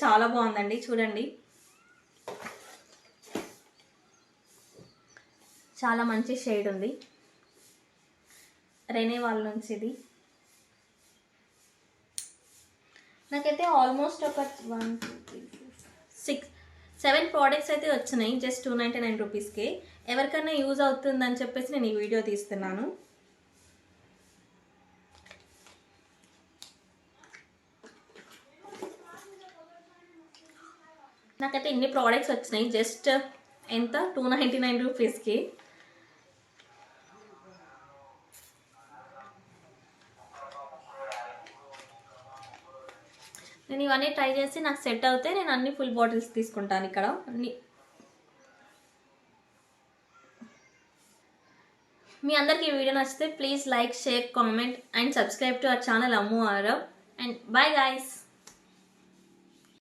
చాలా బాగుందండి, చూడండి. చాలా మంచి షేడ్ ఉంది. రెనే వాళ్ళ నుంచి ఇది. నాకైతే ఆల్మోస్ట్ ఒక 1 2 3 4 6 7 ప్రోడక్ట్స్ అయితే వచ్చినాయి జస్ట్ 299 రూపీస్కి. ఎవరికైనా యూజ్ అవుతుందని చెప్పేసి నేను ఈ వీడియో తీస్తున్నాను. నాకైతే ఇన్ని ప్రోడక్ట్స్ వచ్చినాయి జస్ట్ ఎంత 299 రూపీస్కి. నేను ఇవన్నీ ట్రై చేసి నాకు సెట్ అవుతే నేను అన్ని ఫుల్ బాటిల్స్ తీసుకుంటాను ఇక్కడ అన్ని. మీ అందరికీ ఈ వీడియో నచ్చితే please like, share, comment and subscribe to our channel Ammu Aarav. And bye guys.